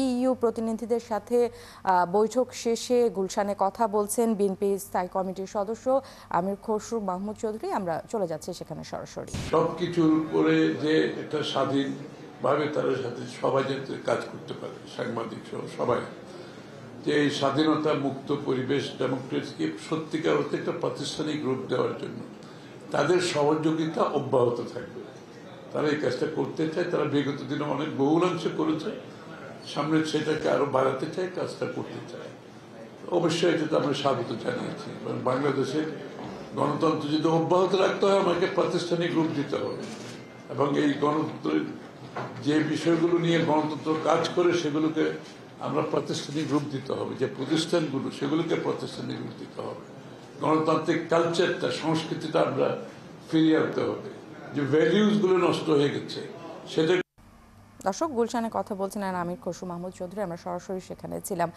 EU প্রতিনিধিদের সাথে বৈঠক শেষে গুলশানে কথা বলছেন বিএনপি স্থায়ী কমিটির সদস্য আমির খসরু মাহমুদ চৌধুরী। আমরা চলে যাচ্ছি সেখানে সরাসরি। সবকিছুর উপরে যে এটা স্বাধীনভাবে তারা সাথে সবাই যাতে কাজ করতে পারে, সাংবাদিক সহ সবাই, যে এই স্বাধীনতা মুক্ত পরিবেশ ডেমোক্রেসিকে সত্যিকার অর্থে একটা প্রাতিষ্ঠানিক রূপ দেওয়ার জন্য তাদের সহযোগিতা অব্যাহত থাকবে। তারা এই কাজটা করতে চায়, তারা বিগত দিনে অনেক বহুলাংশে করেছে, সামনে সেটাকে আরো বাড়াতে চায়, কাজটা করতে চায়। অবশ্যই এটা আমরা স্বাগত জানিয়েছি। এবং বাংলাদেশের গণতন্ত্র যদি অব্যাহত রাখতে হয় আমাকে প্রাতিষ্ঠানিক রূপ দিতে হবে, এবং এই গণতন্ত্রের যে বিষয়গুলো নিয়ে গণতন্ত্র কাজ করে সেগুলোকে আমরা প্রাতিষ্ঠানিক রূপ দিতে হবে, যে প্রতিষ্ঠানগুলো সেগুলোকে প্রাতিষ্ঠানিক রূপ দিতে হবে। গণতান্ত্রিক কালচারটা, সংস্কৃতিটা আমরা ফিরিয়ে আনতে হবে, যে ভ্যালিউজগুলো নষ্ট হয়ে গেছে সেটা। দর্শক, গুলশানে কথা বলছেন আমির খসরু মাহমুদ চৌধুরী। আমরা সরাসরি সেখানে ছিলাম।